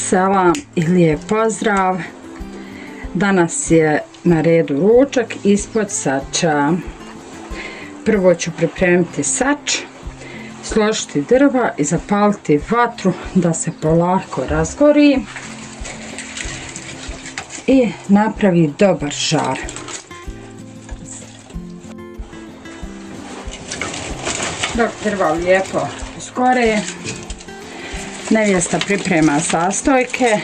Selam i lijep pozdrav. Danas je na redu ručak ispod sača. Prvo ću pripremiti sač, složiti drva i zapaliti vatru da se polako razgori i napravi dobar žar. Dok drva lijepo izgore, nevjesta priprema sastojke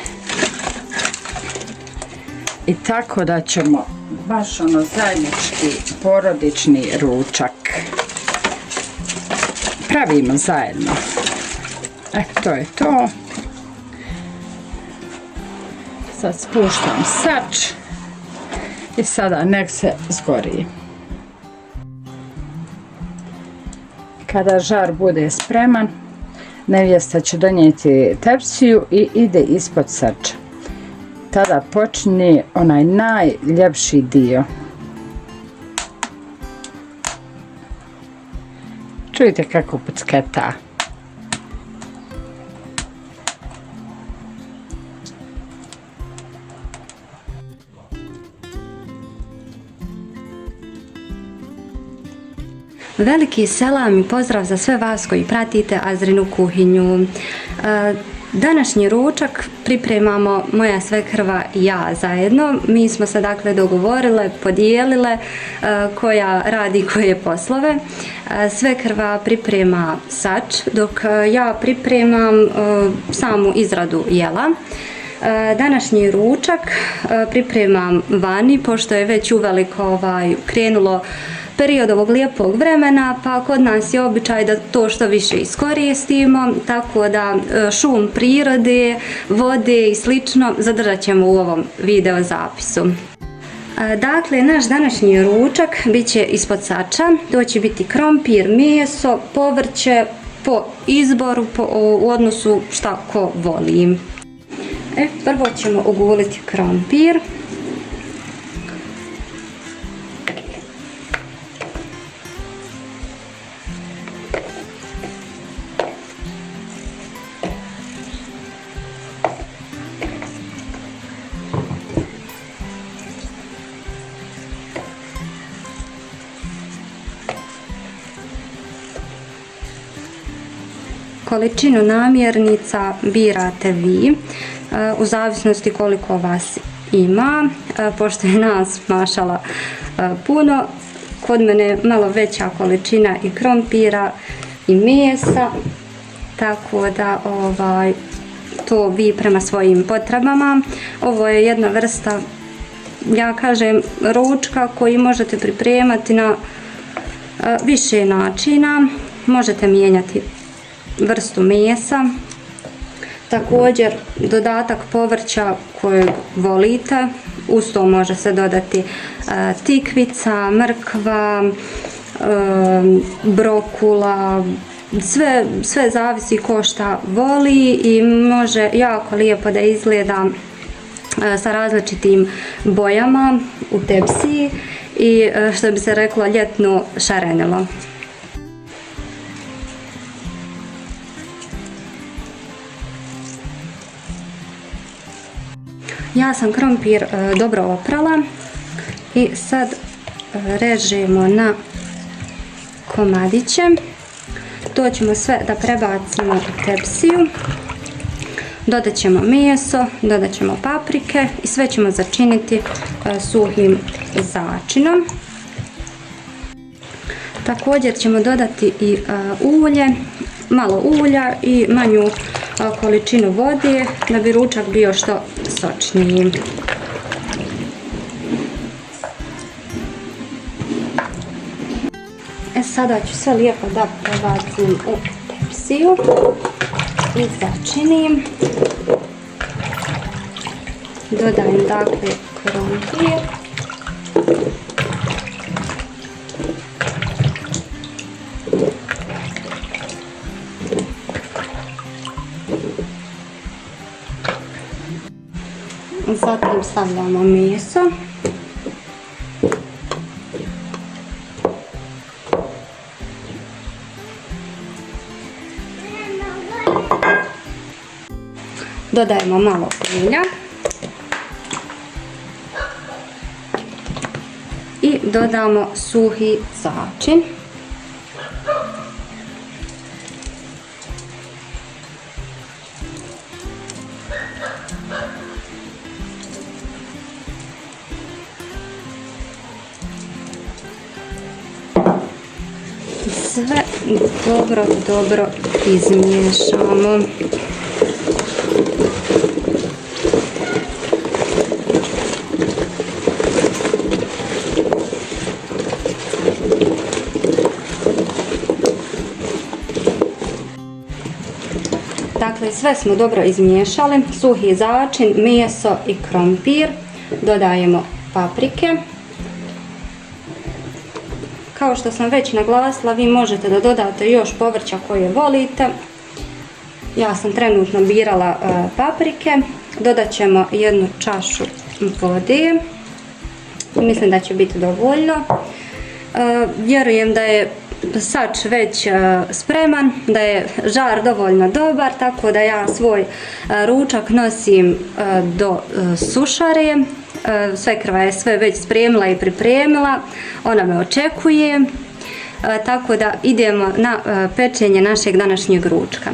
i tako da ćemo baš zajednički porodični ručak pravimo zajedno. To je to. Sad spuštam sač i sada nek se zgori. Kada žar bude spreman, nevjesta će donijeti tepsiju i ide ispod sača. Tada počinje onaj najljepši dio. Čujte kako pucketa. Veliki selam i pozdrav za sve vas koji pratite Azrinu kuhinju. Današnji ručak pripremamo moja svekrva i ja zajedno. Mi smo se dakle dogovorile, podijelile koja radi koje poslove. Svekrva priprema sač, dok ja pripremam samu izradu jela. Današnji ručak pripremam vani, pošto je već uveliko krenulo period ovog lijepog vremena, pa kod nas je običaj da to što više iskoristimo, tako da šum prirode, vode i slično zadržat ćemo u ovom video zapisu. Dakle, naš današnji ručak bit će ispod sača, to će biti krompir, meso, povrće, po izboru, u odnosu šta ko voli. Prvo ćemo oguliti krompir. Količinu namirnica birate vi, u zavisnosti koliko vas ima, pošto je nas mašala puno. Kod mene je malo veća količina i krompira i mesa, tako da to vi prema svojim potrebama. Ovo je jedna vrsta, ja kažem, ručka koji možete pripremati na više načina. Možete mijenjati vrstu mesa, također dodatak povrća kojeg volite, uz to može se dodati tikvica, mrkva, brokula, sve zavisi ko šta voli i može jako lijepo da izgleda sa različitim bojama u tepsiji i što bi se reklo ljetno šarenilo. Ja sam krompir dobro oprala i sad režemo na komadiće. To ćemo sve da prebacimo u tepsiju. Dodat ćemo meso, dodat ćemo paprike i sve ćemo začiniti suhim začinom. Također ćemo dodati i ulje, malo ulja i manju količinu vode da bi ručak bio što sočniji. Sada ću sve lijepo da prebacim u tepsiju i začinim. Dodajem dakle krompir. Zatim stavljamo meso. Dodajemo malo ulja. I dodamo suhi začin. Sve dobro izmiješamo. Dakle, sve smo dobro izmiješali. Suhi začin, meso i krompir. Dodajemo paprike. Kao što sam već naglasila, vi možete da dodate još povrća koje volite. Ja sam trenutno birala paprike. Dodat ćemo 1 čašu vode. Mislim da će biti dovoljno. Vjerujem da je sač već spreman, da je žar dovoljno dobar, tako da ja svoj ručak nosim do sušare. Svekrva je sve već spremila i pripremila, ona me očekuje, tako da idemo na pečenje našeg današnjeg ručka.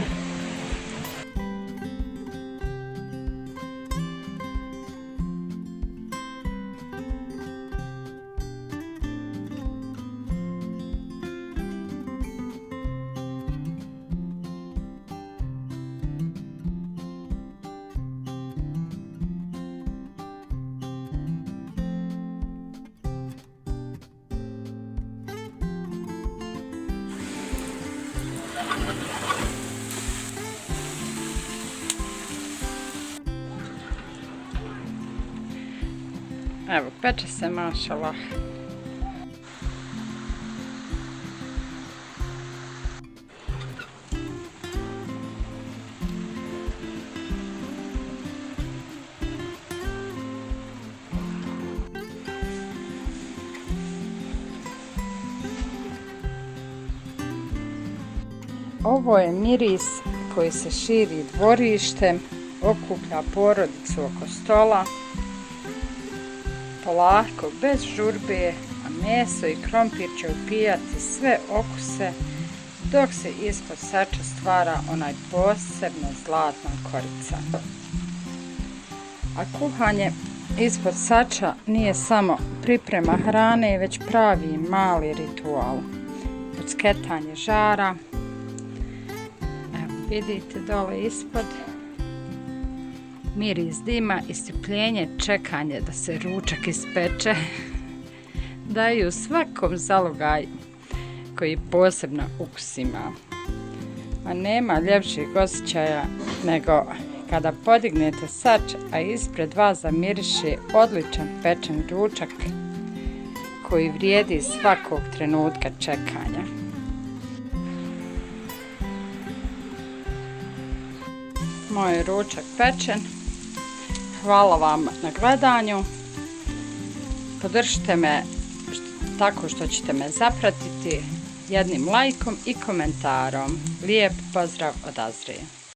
Evo, peče se, mašallah. Ovo je miris koji se širi dvorištem, okuplja porodicu oko stola. Polako, bez žurbe, a meso i krompir će upijati sve okuse dok se ispod sača stvara onaj posebno zlatna korica. A kuhanje ispod sača nije samo priprema hrane, već pravi mali ritual. Pucketanje žara, evo vidite dole ispod, miris dima i strpljenje, čekanje da se ručak ispeče daju svakom zalogaj koji posebno ukus ima. A nema ljepšeg osjećaja nego kada podignete sač, a ispred vas zamiriše odličan pečen ručak koji vrijedi svakog trenutka čekanja. Moj ručak pečen. Hvala vam na gledanju. Podržite me tako što ćete me zapratiti jednim lajkom i komentarom. Lijep pozdrav od Azrije.